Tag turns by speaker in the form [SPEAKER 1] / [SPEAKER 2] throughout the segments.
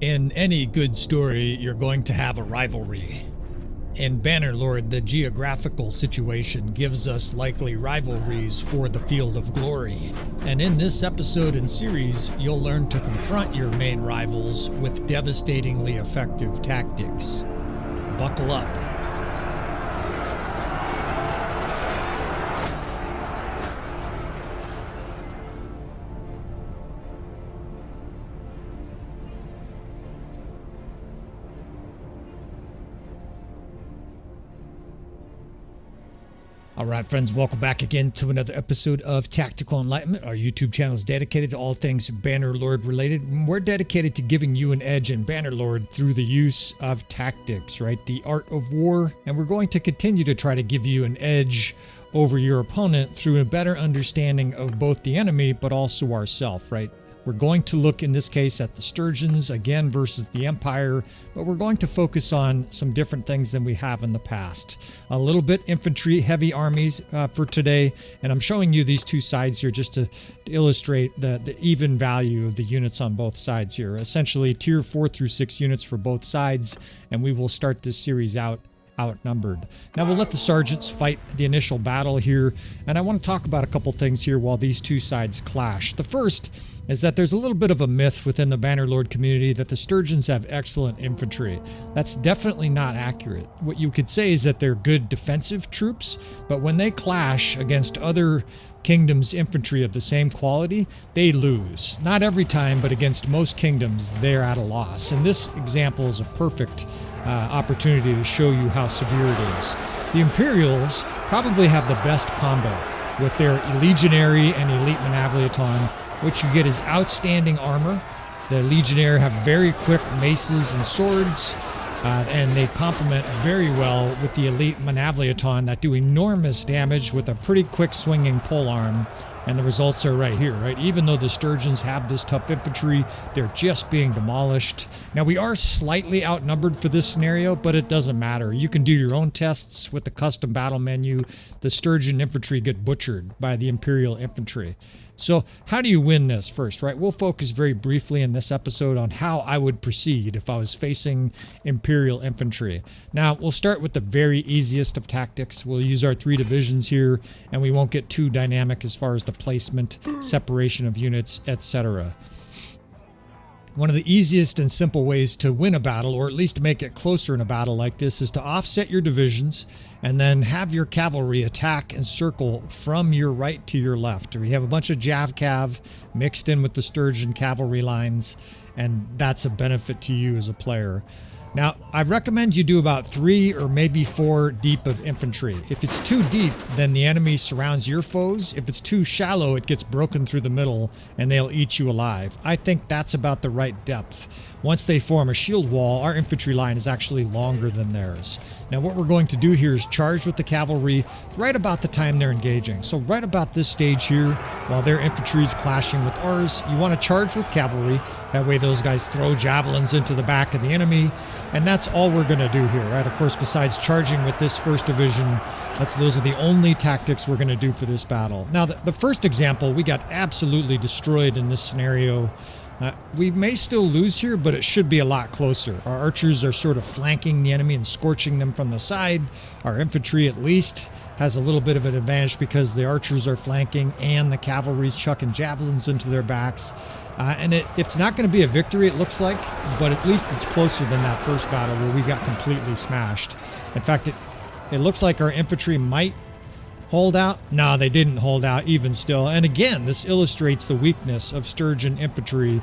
[SPEAKER 1] In any good story, you're going to have a rivalry. In Bannerlord, the geographical situation gives us likely rivalries for the field of glory. And in this episode and series, you'll learn to confront your main rivals with devastatingly effective tactics. Buckle up. Alright friends, welcome back again to another episode of Tactical Enlightenment. Our YouTube channel is dedicated to all things Bannerlord related. We're dedicated to giving you an edge in Bannerlord through the use of tactics, right? The art of war. And we're going to continue to try to give you an edge over your opponent through a better understanding of both the enemy, but also ourselves, right? We're going to look in this case at the Sturgians again versus the Empire, but we're going to focus on some different things than we have in the past. A little bit infantry heavy armies for today, and I'm showing you these two sides here just to illustrate the even value of the units on both sides here. Essentially tier 4 through 6 units for both sides, and we will start this series outnumbered. Now we'll let the sergeants fight the initial battle here, and I want to talk about a couple things here while these two sides clash. The first is that there's a little bit of a myth within the Bannerlord community that the Sturgians have excellent infantry. That's definitely not accurate. What you could say is that they're good defensive troops, but when they clash against other kingdoms' infantry of the same quality, they lose. Not every time, but against most kingdoms, they're at a loss. And this example is a perfect opportunity to show you how severe it is. The Imperials probably have the best combo with their Legionary and Elite Manavliaton. What you get is outstanding armor. The Legionnaire have very quick maces and swords, and they complement very well with the Elite Manavliaton that do enormous damage with a pretty quick swinging polearm. And the results are right here, right? Even though the Sturgians have this tough infantry, they're just being demolished. Now, we are slightly outnumbered for this scenario, but it doesn't matter. You can do your own tests with the custom battle menu. The Sturgian infantry get butchered by the Imperial infantry. So how do you win this first, right? We'll focus very briefly in this episode on how I would proceed if I was facing Imperial infantry. Now, we'll start with the very easiest of tactics. We'll use our 3 divisions here, and we won't get too dynamic as far as the placement, separation of units, etc. One of the easiest and simple ways to win a battle, or at least make it closer in a battle like this, is to offset your divisions and then have your cavalry attack and circle from your right to your left. We have a bunch of Javcav mixed in with the Sturgian cavalry lines, and that's a benefit to you as a player. Now, I recommend you do about 3 or maybe 4 deep of infantry. If it's too deep, then the enemy surrounds your foes. If it's too shallow, it gets broken through the middle and they'll eat you alive. I think that's about the right depth. Once they form a shield wall, our infantry line is actually longer than theirs. Now, what we're going to do here is charge with the cavalry right about the time they're engaging. So right about this stage here, while their infantry is clashing with ours, you want to charge with cavalry. That way those guys throw javelins into the back of the enemy. And that's all we're going to do here, right? Of course, besides charging with this first division, those are the only tactics we're going to do for this battle. Now, the first example, we got absolutely destroyed in this scenario. We may still lose here, but it should be a lot closer. Our archers are sort of flanking the enemy and scorching them from the side. Our infantry, at least, has a little bit of an advantage because the archers are flanking and the cavalry's chucking javelins into their backs. And it's not going to be a victory, it looks like, but at least it's closer than that first battle where we got completely smashed. In fact, it looks like our infantry might hold out. No, they didn't hold out even still. And again, this illustrates the weakness of Sturgian infantry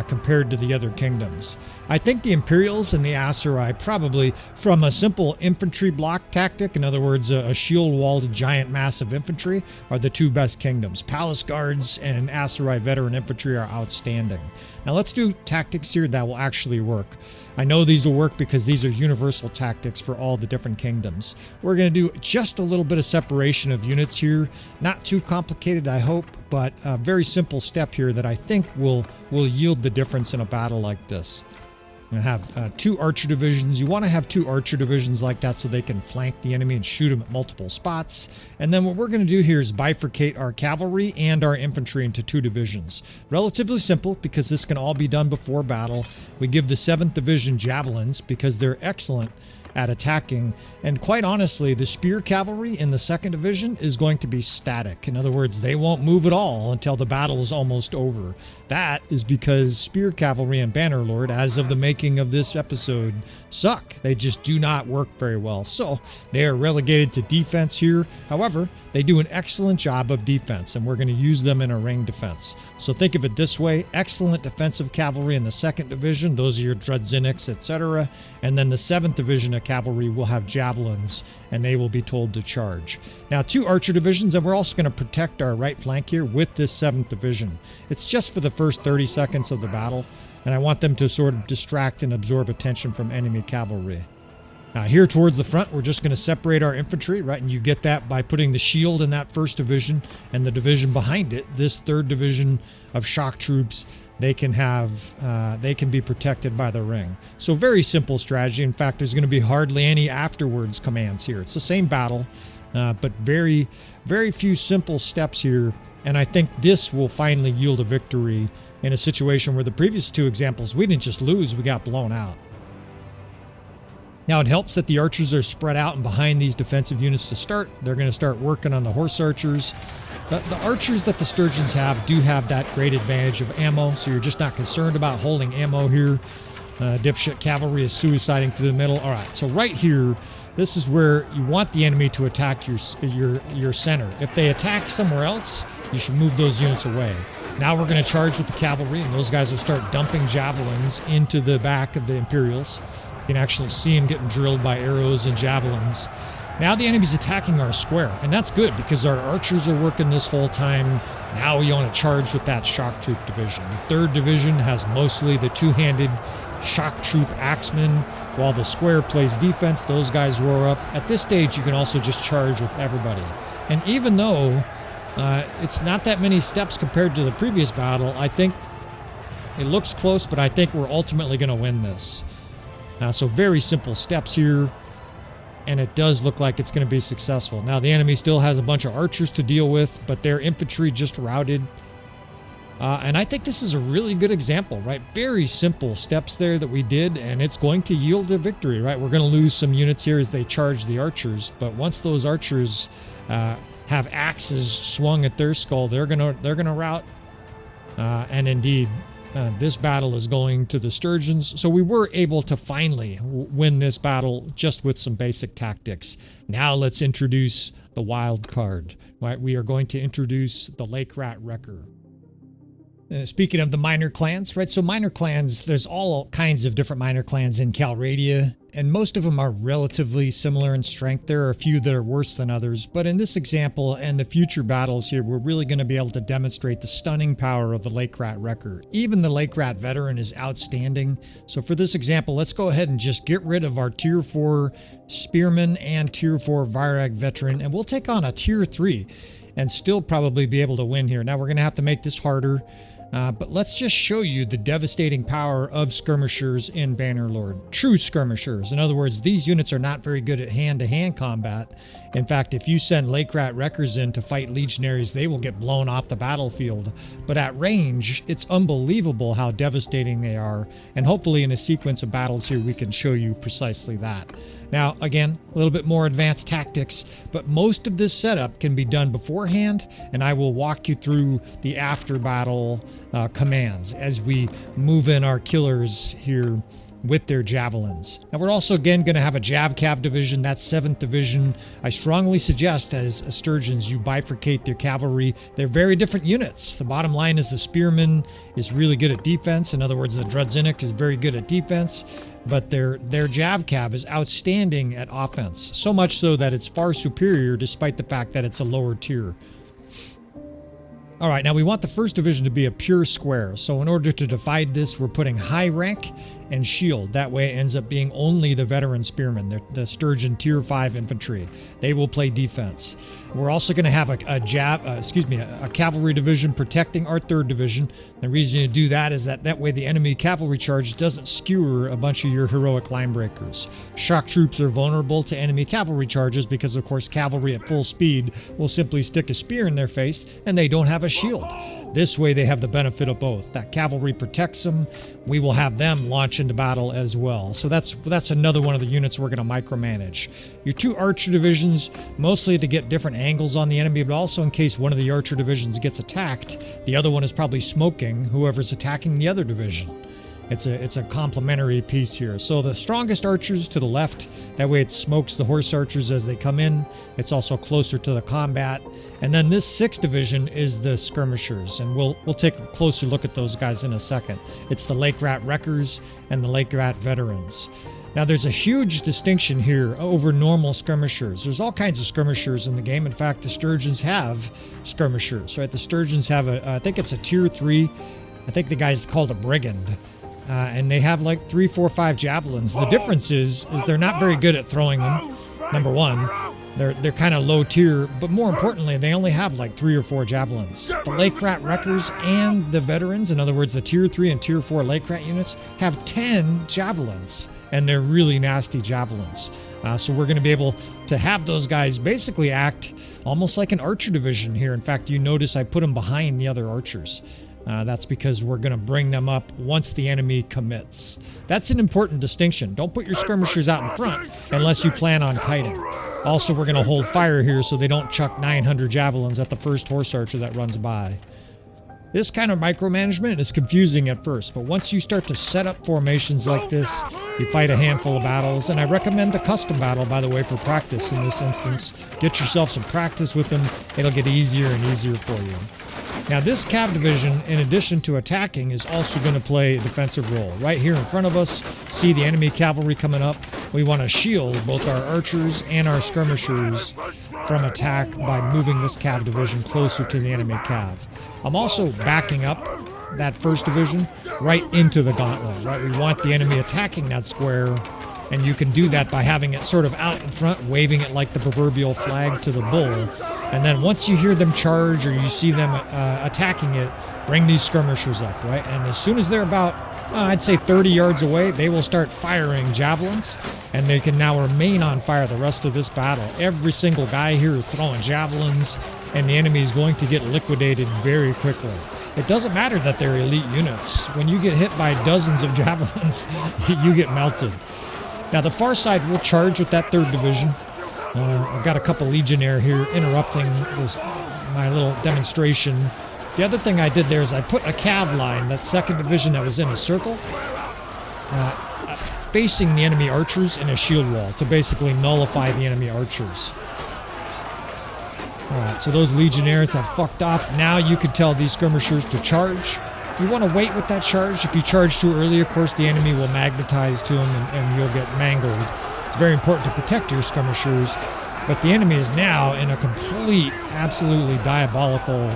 [SPEAKER 1] compared to the other kingdoms. I think the Imperials and the Aserai probably, from a simple infantry block tactic, in other words, a shield-walled giant mass of infantry, are the 2 best kingdoms. Palace Guards and Aserai veteran infantry are outstanding. Now let's do tactics here that will actually work. I know these will work because these are universal tactics for all the different kingdoms. We're going to do just a little bit of separation of units here. Not too complicated, I hope, but a very simple step here that I think will yield the difference in a battle like this. You have 2 archer divisions. You want to have 2 archer divisions like that so they can flank the enemy and shoot them at multiple spots. And then what we're going to do here is bifurcate our cavalry and our infantry into 2 divisions. Relatively simple because this can all be done before battle. We give the 7th Division javelins because they're excellent at attacking, and quite honestly, the spear cavalry in the 2nd Division is going to be static. In other words, they won't move at all until the battle is almost over. That is because spear cavalry and Bannerlord, as of the making of this episode, suck. They just do not work very well. So they are relegated to defense here. However, they do an excellent job of defense, and we're going to use them in a ring defense. So think of it this way: excellent defensive cavalry in the 2nd Division. Those are your Drudziniks, etc. And then the 7th Division of cavalry will have javelins, and they will be told to charge. Now, 2 archer divisions, and we're also going to protect our right flank here with this 7th Division. It's just for the first 30 seconds of the battle, and I want them to sort of distract and absorb attention from enemy cavalry. Now, here towards the front, we're just going to separate our infantry, right? And you get that by putting the shield in that 1st division, and the division behind it, this 3rd division of shock troops, they can be protected by the ring. So very simple strategy. In fact, there's going to be hardly any afterwards commands here. It's the same battle, but very, very few simple steps here. And I think this will finally yield a victory in a situation where the previous 2 examples, we didn't just lose, we got blown out. Now, it helps that the archers are spread out and behind these defensive units to start. They're going to start working on the horse archers. The archers that the Sturgians have do have that great advantage of ammo, so you're just not concerned about holding ammo here. Dipshit cavalry is suiciding through the middle. All right, so right here, this is where you want the enemy to attack your center. If they attack somewhere else, you should move those units away. Now we're going to charge with the cavalry, and those guys will start dumping javelins into the back of the Imperials. You can actually see them getting drilled by arrows and javelins. Now the enemy's attacking our square, and that's good because our archers are working this whole time. Now we want to charge with that shock troop division. The 3rd Division has mostly the 2-handed shock troop axemen, while the square plays defense. Those guys roar up. At this stage, you can also just charge with everybody. And even though it's not that many steps compared to the previous battle, I think it looks close, but I think we're ultimately going to win this. So very simple steps here, and it does look like it's going to be successful. Now the enemy still has a bunch of archers to deal with, but their infantry just routed. And I think this is a really good example, right? Very simple steps there that we did, and it's going to yield a victory, right? We're going to lose some units here as they charge the archers, but once those archers have axes swung at their skull, they're gonna rout. And indeed, this battle is going to the Sturgians. So we were able to finally win this battle just with some basic tactics. Now let's introduce the wild card. Right? We are going to introduce the Lake Rat Wrecker. Speaking of the minor clans, right? So minor clans, there's all kinds of different minor clans in Calradia, and most of them are relatively similar in strength. There are a few that are worse than others, but in this example and the future battles here, we're really going to be able to demonstrate the stunning power of the Lake Rat Wrecker. Even the Lake Rat Veteran is outstanding. So for this example, let's go ahead and just get rid of our Tier 4 Spearman and Tier 4 Virag Veteran, and we'll take on a Tier 3 and still probably be able to win here. Now we're going to have to make this harder. But let's just show you the devastating power of skirmishers in Bannerlord. True skirmishers. In other words, these units are not very good at hand-to-hand combat. In fact, if you send Lake Rat Wreckers in to fight legionaries, they will get blown off the battlefield. But at range, it's unbelievable how devastating they are. And hopefully in a sequence of battles here, we can show you precisely that. Now, again, a little bit more advanced tactics, but most of this setup can be done beforehand, and I will walk you through the after-battle commands as we move in our killers here with their javelins. Now, we're also, again, going to have a Jav-Cav division. That's 7th Division. I strongly suggest, as Sturgians, you bifurcate their cavalry. They're very different units. The bottom line is the Spearman is really good at defense. In other words, the Drudzinnik is very good at defense. But their Jav-Cav is outstanding at offense, so much so that it's far superior despite the fact that it's a lower tier. All right, now we want the 1st Division to be a pure square, so in order to divide this, we're putting high rank and shield. That way it ends up being only the veteran spearmen, the Sturgian tier 5 infantry. They will play defense. We're also going to have a cavalry division protecting our 3rd division. The reason you do that is that way the enemy cavalry charge doesn't skewer a bunch of your heroic line breakers. Shock troops are vulnerable to enemy cavalry charges because, of course, cavalry at full speed will simply stick a spear in their face and they don't have a shield. This way they have the benefit of both. That cavalry protects them. We will have them launch into battle as well. So that's another one of the units we're going to micromanage. Your 2 archer divisions, mostly to get different angles on the enemy, but also in case one of the archer divisions gets attacked, the other one is probably smoking whoever's attacking the other division. It's a complementary piece here. So the strongest archers to the left, that way it smokes the horse archers as they come in. It's also closer to the combat. And then this 6th division is the skirmishers, and we'll take a closer look at those guys in a second. It's the Lake Rat Wreckers and the Lake Rat Veterans. Now there's a huge distinction here over normal skirmishers. There's all kinds of skirmishers in the game. In fact, the Sturgians have skirmishers, right? The Sturgians have I think it's a tier 3. I think the guy's called a brigand. And they have like 3, 4, 5 javelins. The difference is they're not very good at throwing them. Number one, they're kind of low tier, but more importantly, they only have like 3 or 4 javelins. The Lake Rat Wreckers and the veterans, in other words, the tier 3 and tier 4 Lake Rat units, have 10 javelins, and they're really nasty javelins. So we're going to be able to have those guys basically act almost like an archer division here. In fact, you notice I put them behind the other archers. That's because we're going to bring them up once the enemy commits. That's an important distinction. Don't put your skirmishers out in front unless you plan on kiting. Also, we're going to hold fire here so they don't chuck 900 javelins at the first horse archer that runs by. This kind of micromanagement is confusing at first, but once you start to set up formations like this, you fight a handful of battles, and I recommend the custom battle, by the way, for practice in this instance. Get yourself some practice with them. It'll get easier and easier for you. Now this cav division, in addition to attacking, is also going to play a defensive role. Right here in front of us, see the enemy cavalry coming up. We want to shield both our archers and our skirmishers from attack by moving this cav division closer to the enemy cav. I'm also backing up that 1st division right into the gauntlet, right? We want the enemy attacking that square, and you can do that by having it sort of out in front, waving it like the proverbial flag to the bull. And then once you hear them charge or you see them attacking it, bring these skirmishers up, right? And as soon as they're about, I'd say 30 yards away, they will start firing javelins, and they can now remain on fire the rest of this battle. Every single guy here is throwing javelins, and the enemy is going to get liquidated very quickly. It doesn't matter that they're elite units. When you get hit by dozens of javelins, you get melted. Now the far side will charge with that 3rd division. I've got a couple Legionnaire here interrupting my little demonstration. The other thing I did there is I put a cav line, that 2nd division that was in a circle, facing the enemy archers in a shield wall to basically nullify the enemy archers. Alright, so those Legionnaires have fucked off. Now you can tell these skirmishers to charge. You want to wait with that charge. If you charge too early, of course, the enemy will magnetize to them and you'll get mangled. It's very important to protect your skirmishers, but the enemy is now in a complete, absolutely diabolical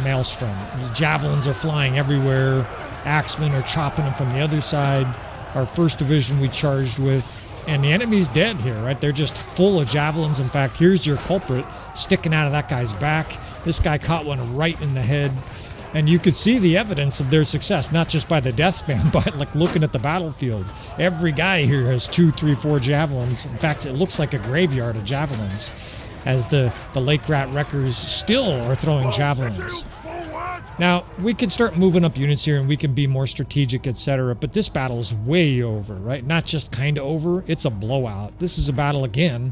[SPEAKER 1] maelstrom. These javelins are flying everywhere. Axemen are chopping them from the other side. Our 1st division we charged with, and the enemy's dead here, right? They're just full of javelins. In fact, here's your culprit sticking out of that guy's back. This guy caught one right in the head. And you could see the evidence of their success, not just by the death span, but like looking at the battlefield. Every guy here has 2, 3, 4 javelins. In fact, it looks like a graveyard of javelins, as the Lake Rat Wreckers still are throwing javelins. Now, we can start moving up units here and we can be more strategic, etc. But this battle is way over, right? Not just kind of over, it's a blowout. This is a battle, again,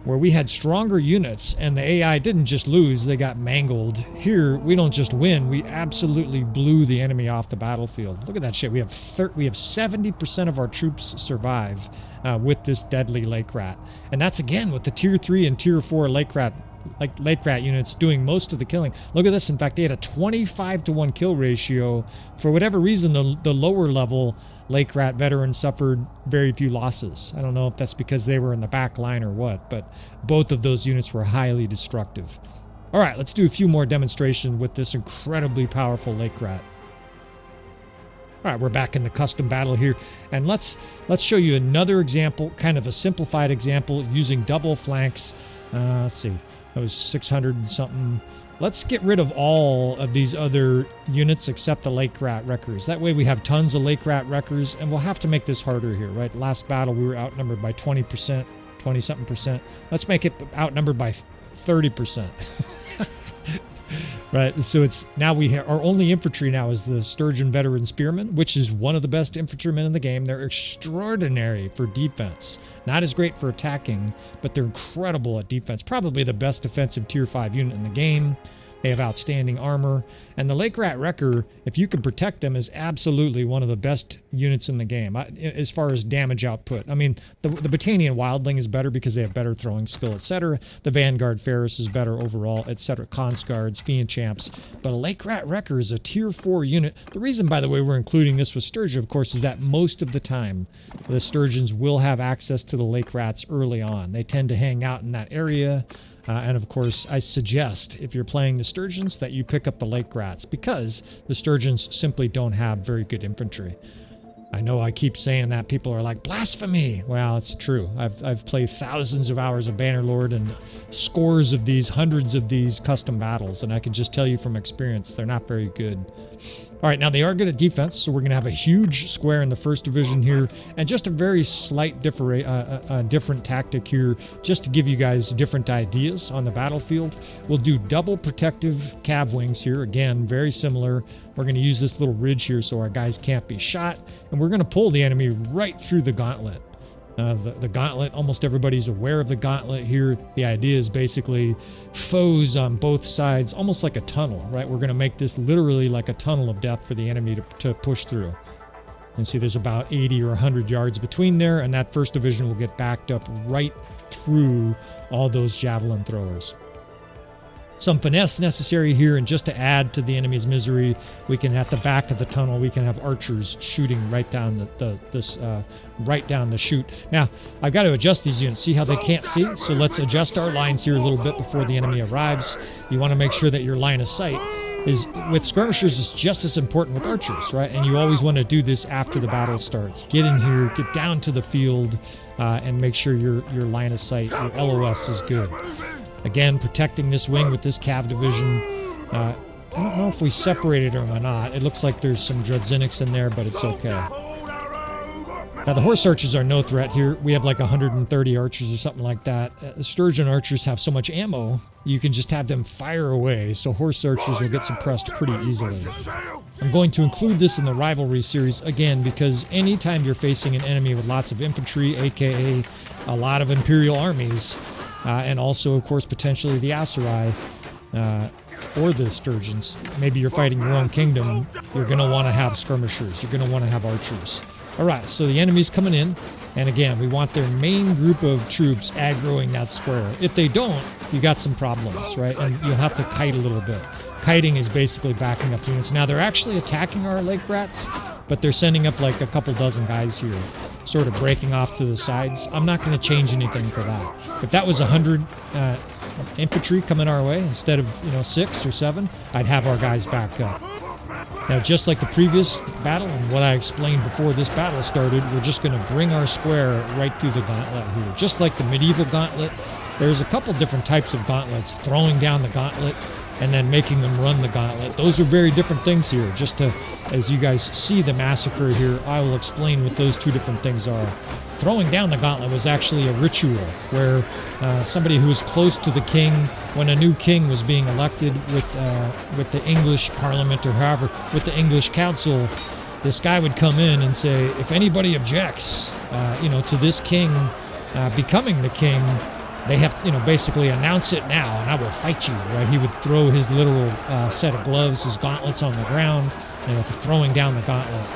[SPEAKER 1] where we had stronger units and the AI didn't just lose, they got mangled. Here, we don't just win, we absolutely blew the enemy off the battlefield. Look at that shit. We have 70% of our troops survive with this deadly Lake Rat. And that's, again, with the tier 3 and tier 4 Lake Rat units doing most of the killing. Look at this. In fact, they had a 25-to-1 kill ratio. For whatever reason, the lower level Lake Rat veterans suffered very few losses. I don't know if that's because they were in the back line or what, but both of those units were highly destructive. All right, let's do a few more demonstrations with this incredibly powerful Lake Rat. All right, we're back in the custom battle here, and let's show you another example, kind of a simplified example using double flanks. Let's see, that was 600 and something. Let's get rid of all of these other units except the Lake Rat Wreckers. That way we have tons of Lake Rat Wreckers, and we'll have to make this harder here, right? Last battle we were outnumbered by 20%, 20-something percent. Let's make it outnumbered by 30%. Right, so it's now our only infantry now is the Sturgian Veteran Spearmen, which is one of the best infantrymen in the game. They're extraordinary for defense. Not as great for attacking, but they're incredible at defense. Probably the best defensive tier 5 unit in the game. They have outstanding armor. And the Lake Rat Wrecker, if you can protect them, is absolutely one of the best units in the game as far as damage output. I mean, the Batanian Wildling is better because they have better throwing skill, etc. The Vanguard Ferris is better overall, etc. Consguards, Fiend Champs. But a Lake Rat Wrecker is a tier 4 unit. The reason, by the way, we're including this with Sturgia, of course, is that most of the time the Sturgians will have access to the Lake Rats early on. They tend to hang out in that area. And of course, I suggest if you're playing the Sturgians that you pick up the Lake Rats because the Sturgians simply don't have very good infantry. I know I keep saying that. People are like, blasphemy. Well, it's true. I've played thousands of hours of Bannerlord and scores of these, hundreds of these custom battles, and I can just tell you from experience, they're not very good. All right, now they are good at defense, so we're going to have a huge square in the first division here, and just a very slight different tactic here, just to give you guys different ideas on the battlefield. We'll do double protective cav wings here. Again, very similar. We're going to use this little ridge here so our guys can't be shot, and we're going to pull the enemy right through the gauntlet. The gauntlet, almost everybody's aware of the gauntlet here. The idea is basically foes on both sides, almost like a tunnel, right? We're going to make this literally like a tunnel of death for the enemy to push through. And see there's about 80 or 100 yards between there, and that first division will get backed up right through all those javelin throwers. Some finesse necessary here, and just to add to the enemy's misery, we can, at the back of the tunnel, we can have archers shooting right down right down the chute. Now, I've got to adjust these units. See how they can't see? So let's adjust our lines here a little bit before the enemy arrives. You want to make sure that your line of sight is, with skirmishers, is just as important with archers, right? And you always want to do this after the battle starts. Get in here, get down to the field, and make sure your line of sight, your LOS, is good. Again, protecting this wing with this cav division. I don't know if we separated them or not. It looks like there's some Drudziniks in there, but it's okay. Now, the horse archers are no threat here. We have like 130 archers or something like that. The Sturgian archers have so much ammo, you can just have them fire away, so horse archers will get suppressed pretty easily. I'm going to include this in the Rivalry series, again, because anytime you're facing an enemy with lots of infantry, aka a lot of Imperial armies, and also, of course, potentially the Aserai or the Sturgians. Maybe you're fighting your own kingdom. You're going to want to have skirmishers. You're going to want to have archers. All right, so the enemy's coming in. And again, we want their main group of troops aggroing that square. If they don't, you got some problems, right? And you'll have to kite a little bit. Kiting is basically backing up units. Now, they're actually attacking our Lake Rats, but they're sending up like a couple dozen guys here, sort of breaking off to the sides. I'm not going to change anything for that. If that was 100 infantry coming our way instead of 6 or 7, I'd have our guys back up. Now, just like the previous battle and what I explained before this battle started, we're just going to bring our square right through the gauntlet here. Just like the medieval gauntlet, there's a couple different types of gauntlets, throwing down the gauntlet and then making them run the gauntlet. Those are very different things here. Just to, as you guys see the massacre here, I will explain what those two different things are. Throwing down the gauntlet was actually a ritual where somebody who was close to the king, when a new king was being elected with the English Parliament, or however, with the English Council, this guy would come in and say, if anybody objects, to this king becoming the king, they have, basically announce it now and I will fight you, right? He would throw his literal set of gloves, his gauntlets on the ground, throwing down the gauntlet.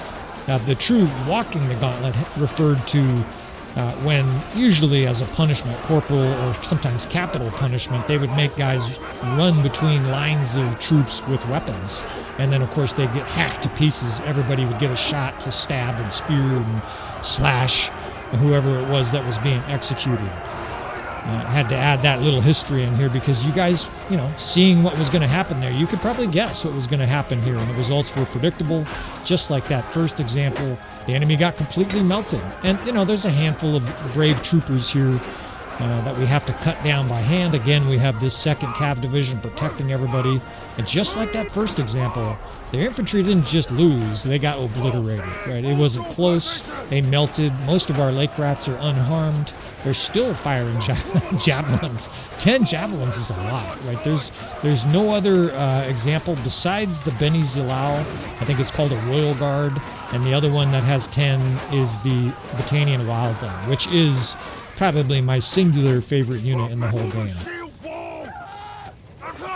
[SPEAKER 1] Now, the true walking the gauntlet referred to when, usually as a punishment, corporal or sometimes capital punishment, they would make guys run between lines of troops with weapons. And then, of course, they'd get hacked to pieces. Everybody would get a shot to stab and spear and slash whoever it was that was being executed. Had to add that little history in here because you guys, seeing what was going to happen there, you could probably guess what was going to happen here, and the results were predictable. Just like that first example, the enemy got completely melted. And, there's a handful of brave troopers here that we have to cut down by hand. Again, we have this 2nd Cav Division protecting everybody. And just like that first example, the infantry didn't just lose, they got obliterated, right? It wasn't close. They melted. Most of our lake rats are unharmed. They're still firing javelins. 10 javelins is a lot, right? There's no other example besides the Beni Zilao. I think it's called a Royal Guard. And the other one that has 10 is the Battanian Wildling, which is probably my singular favorite unit in the whole game.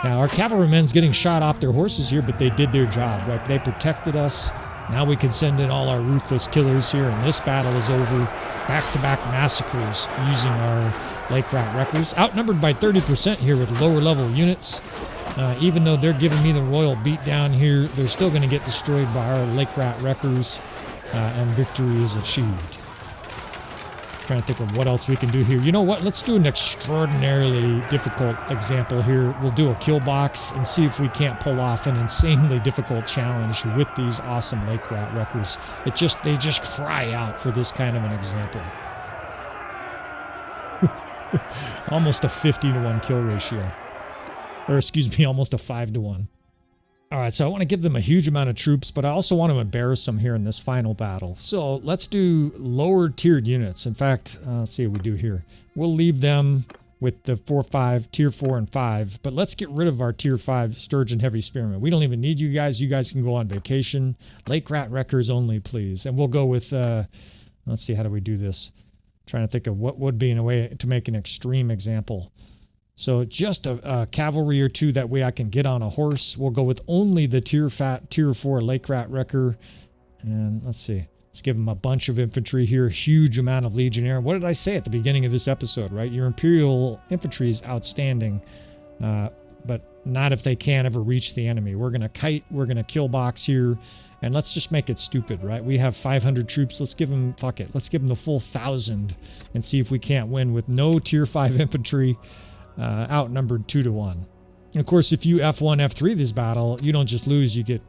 [SPEAKER 1] Now, our cavalrymen's getting shot off their horses here, but they did their job, right? They protected us. Now we can send in all our ruthless killers here, and this battle is over. Back-to-back massacres using our Lake Rat Wreckers. Outnumbered by 30% here with lower-level units. Even though they're giving me the royal beatdown here, they're still going to get destroyed by our Lake Rat Wreckers, and victory is achieved. Trying to think of what else we can do here. You know what? Let's do an extraordinarily difficult example here. We'll do a Killbox and see if we can't pull off an insanely difficult challenge with these awesome Lake Rat Wreckers. They just cry out for this kind of an example. Almost a 50-to-1 kill ratio. Or excuse me, almost a 5-to-1. All right, so I want to give them a huge amount of troops, but I also want to embarrass them here in this final battle. So let's do lower tiered units. In fact, let's see what we do here. We'll leave them with the 4-5, tier 4 and 5, but let's get rid of our tier 5 Sturgeon Heavy Spearmen. We don't even need you guys. You guys can go on vacation. Lake Rat Wreckers only, please. And we'll go with, let's see, how do we do this? Trying to think of what would be in a way to make an extreme example. So just a cavalry or two, that way I can get on a horse. We'll go with only the tier 4 Lake Rat Wrecker. And let's see. Let's give them a bunch of infantry here. Huge amount of legionnaire. What did I say at the beginning of this episode, right? Your Imperial infantry is outstanding. But not if they can't ever reach the enemy. We're going to kite. We're going to Killbox here. And let's just make it stupid, right? We have 500 troops. Let's give them, fuck it. Let's give them the full 1,000 and see if we can't win with no tier 5 infantry. Outnumbered 2-to-1. And of course, if you F1, F3 this battle, you don't just lose, you get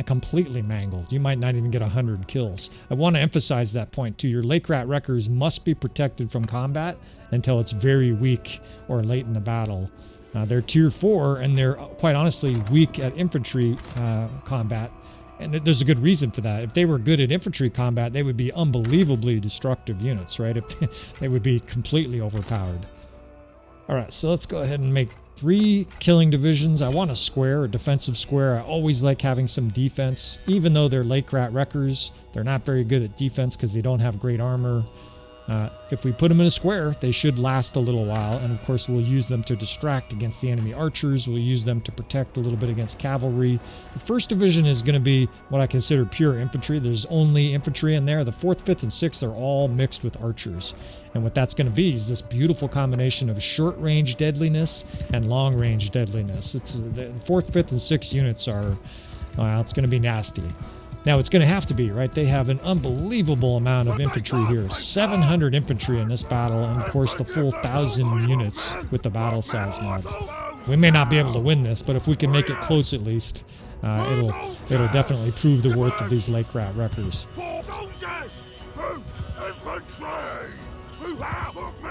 [SPEAKER 1] completely mangled. You might not even get 100 kills. I want to emphasize that point too. Your Lake Rat Wreckers must be protected from combat until it's very weak or late in the battle. They're tier 4 and they're quite honestly weak at infantry combat. And there's a good reason for that. If they were good at infantry combat, they would be unbelievably destructive units, right? If they would be completely overpowered. All right, so let's go ahead and make 3 killing divisions. I want a square, a defensive square. I always like having some defense. Even though they're Lake Rat Wreckers, they're not very good at defense because they don't have great armor. If we put them in a square, they should last a little while. And of course, we'll use them to distract against the enemy archers. We'll use them to protect a little bit against cavalry. The 1st division is going to be what I consider pure infantry. There's only infantry in there. The 4th, 5th, and 6th are all mixed with archers. And what that's going to be is this beautiful combination of short-range deadliness and long-range deadliness. The 4th, 5th, and 6th units are, well, it's going to be nasty. Now, it's going to have to be, right? They have an unbelievable amount of infantry here. 700 infantry in this battle, and of course the full 1,000 units with the battle size mod. We may not be able to win this, but if we can make it close at least, it'll definitely prove the worth of these Lake Rat Wreckers.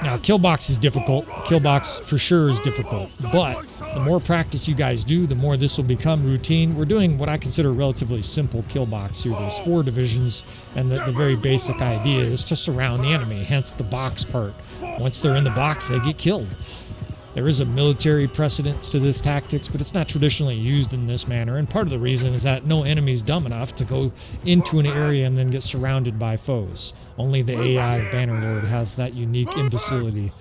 [SPEAKER 1] Now, Killbox is difficult. Killbox for sure is difficult. But the more practice you guys do, the more this will become routine. We're doing what I consider a relatively simple Killbox here. There's 4 divisions, and the very basic idea is to surround the enemy, hence the box part. Once they're in the box, they get killed. There is a military precedence to this tactics, but it's not traditionally used in this manner. And part of the reason is that no enemy's dumb enough to go into an area and then get surrounded by foes. Only the AI of Bannerlord has that unique imbecility.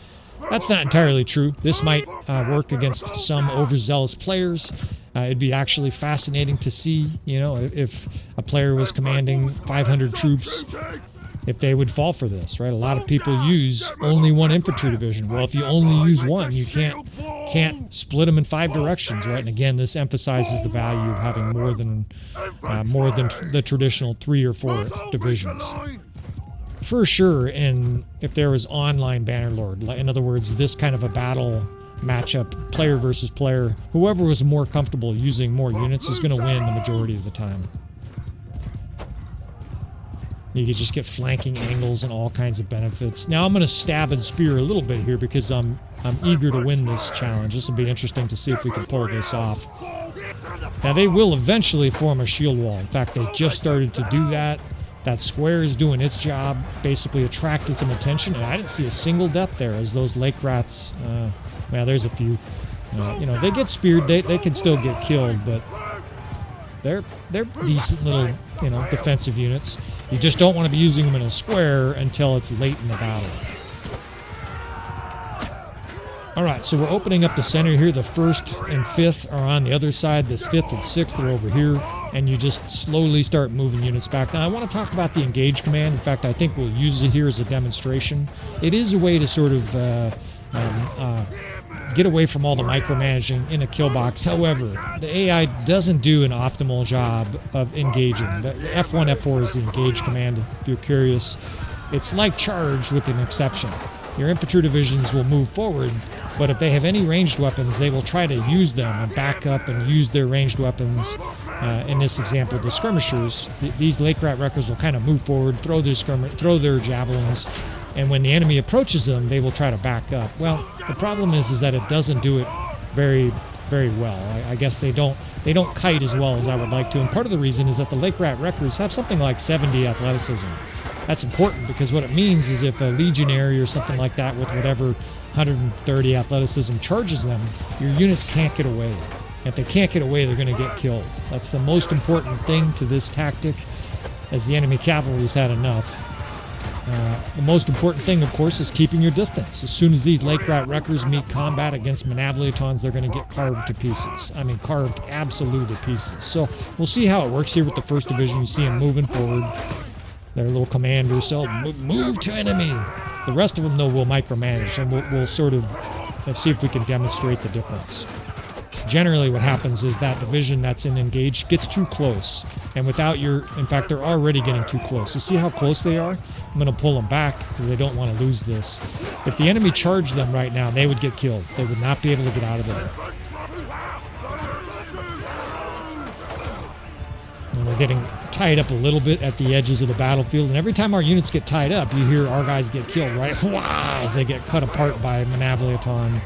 [SPEAKER 1] That's not entirely true. This might work against some overzealous players. It'd be actually fascinating to see, if a player was commanding 500 troops, if they would fall for this, right? A lot of people use only 1 infantry division. Well, if you only use 1, you can't split them in 5 directions, right? And again, this emphasizes the value of having more than the traditional 3 or 4 divisions. for sure, and if there was online Bannerlord, in other words, this kind of a battle matchup, player versus player, whoever was more comfortable using more units is going to win the majority of the time. You could just get flanking angles and all kinds of benefits. Now I'm going to stab and spear a little bit here because I'm eager to win this challenge. This will be interesting to see if we can pull this off. Now they will eventually form a shield wall. In fact, they just started to do that. That square is doing its job, basically attracted some attention, and I didn't see a single death there as those lake rats, well, there's a few. You know, they get speared, they can still get killed, but they're decent little, you know, defensive units. You just don't want to be using them in a square until it's late in the battle. Alright, so we're opening up the center here. The 1st and 5th are on the other side. This 5th and 6th are over here. And you just slowly start moving units back. Now, I want to talk about the engage command. In fact, I think we'll use it here as a demonstration. It is a way to sort of get away from all the micromanaging in a Killbox. However, the AI doesn't do an optimal job of engaging. The F1, F4 is the engage command, if you're curious. It's like charge with an exception. Your infantry divisions will move forward, but if they have any ranged weapons, they will try to use them and back up and use their ranged weapons. In this example, the skirmishers, these lake rat wreckers will kind of move forward, throw their javelins, and when the enemy approaches them, they will try to back up. Well, the problem is that it doesn't do it very, very well. I guess they don't kite as well as I would like to, and part of the reason is that the lake rat wreckers have something like 70 athleticism. That's important because what it means is if a legionary or something like that with whatever 130 athleticism charges them, your units can't get away. If they can't get away, they're going to get killed. That's the most important thing to this tactic, as the enemy cavalry's had enough. The most important thing, of course, is keeping your distance. As soon as these lake rat wreckers meet combat against Manavliatons, they're going to get carved to pieces. I mean, carved absolute to pieces. So we'll see how it works here with the 1st Division. You see them moving forward. Their little commander, so move to enemy. The rest of them, though, will micromanage, and we'll sort of see if we can demonstrate the difference. Generally, what happens is that division that's in engage gets too close, and without in fact, they're already getting too close. You see how close they are? I'm going to pull them back because they don't want to lose this. If the enemy charged them right now, they would get killed. They would not be able to get out of there. And we're getting tied up a little bit at the edges of the battlefield, and every time our units get tied up, you hear our guys get killed, right? As they get cut apart by Manavliaton.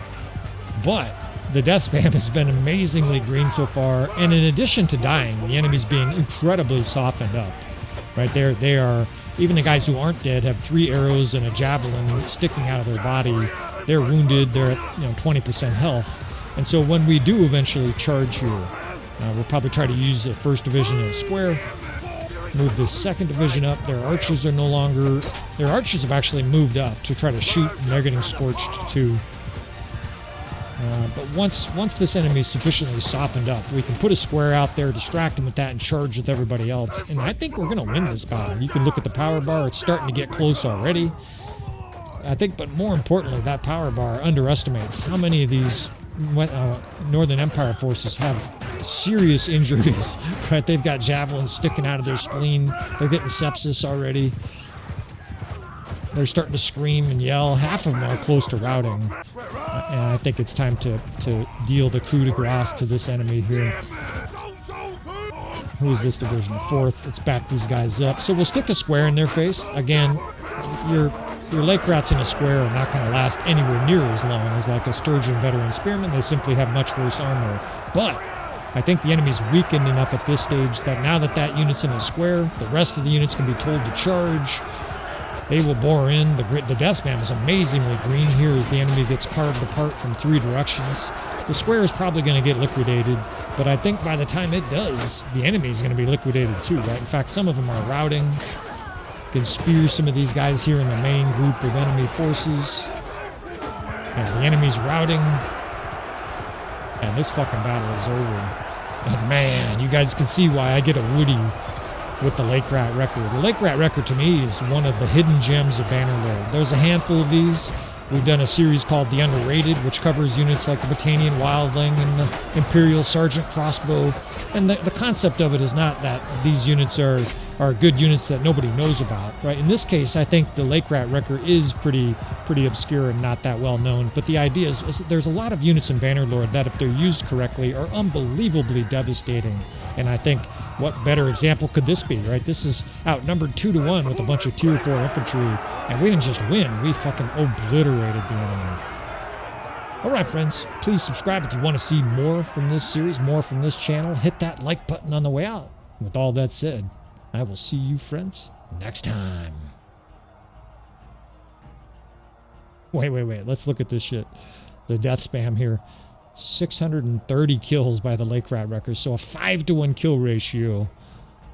[SPEAKER 1] But the death spam has been amazingly green so far, and in addition to dying, the enemy's being incredibly softened up. Right there, they are, even the guys who aren't dead have 3 arrows and a javelin sticking out of their body. They're wounded, they're at 20% health. And so when we do eventually charge here, we'll probably try to use the 1st Division in a square, move this 2nd Division up. Their archers are no longer, their archers have actually moved up to try to shoot, and they're getting scorched too. But once this enemy is sufficiently softened up, we can put a square out there, distract them with that, and charge with everybody else. And I think we're going to win this battle. You can look at the power bar. It's starting to get close already. I think, but more importantly, that power bar underestimates how many of these Northern Empire forces have serious injuries. Right? They've got javelins sticking out of their spleen. They're getting sepsis already. They're starting to scream and yell. Half of them are close to routing. And I think it's time to deal the coup de grace to this enemy here. Who is this division? The 4th. Let's back these guys up. So we'll stick a square in their face. Again, your lake rats in a square are not going to last anywhere near as long as like a Sturgian veteran spearman. They simply have much worse armor. But I think the enemy's weakened enough at this stage that now that unit's in a square, the rest of the units can be told to charge. They will bore in. The death spam is amazingly green here as the enemy gets carved apart from 3 directions. The square is probably going to get liquidated, but I think by the time it does, the enemy is going to be liquidated too, right? In fact, some of them are routing. You can spear some of these guys here in the main group of enemy forces. And the enemy's routing. And this fucking battle is over. And man, you guys can see why I get a Woody with the Lake Rat Wrecker. The Lake Rat Wrecker to me is one of the hidden gems of Bannerlord. There's a handful of these. We've done a series called The Underrated, which covers units like the Battanian Wildling and the Imperial Sergeant Crossbow. And the concept of it is not that these units are are good units that nobody knows about, right? In this case, I think the Lake Rat Wrecker is pretty obscure and not that well known. But the idea is there's a lot of units in Bannerlord that, if they're used correctly, are unbelievably devastating. And I think what better example could this be, right? This is outnumbered 2-1 with a bunch of tier 4 infantry, and we didn't just win, we fucking obliterated the enemy. All right, friends, please subscribe if you want to see more from this series, more from this channel. Hit that like button on the way out. With all that said, I will see you, friends, next time. Wait. Let's look at this shit. The death spam here. 630 kills by the Lake Rat Wreckers. So a 5-to-1 kill ratio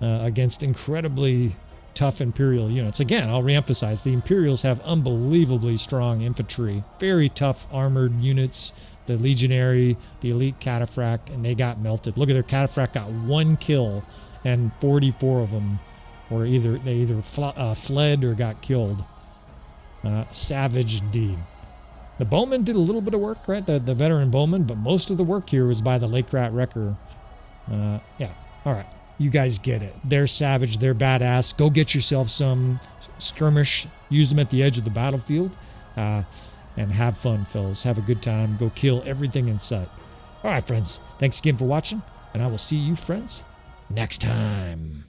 [SPEAKER 1] against incredibly tough Imperial units. Again, I'll reemphasize, the Imperials have unbelievably strong infantry. Very tough armored units. The Legionary, the Elite Cataphract, and they got melted. Look at their Cataphract got 1 kill, and 44 of them were either fled or got killed. Savage indeed. The Bowman did a little bit of work, right? The veteran Bowman, but most of the work here was by the Lake Rat Wrecker. Yeah, all right. You guys get it. They're savage. They're badass. Go get yourself some skirmish. Use them at the edge of the battlefield. And have fun, fellas. Have a good time. Go kill everything in sight. All right, friends. Thanks again for watching. And I will see you, friends, next time.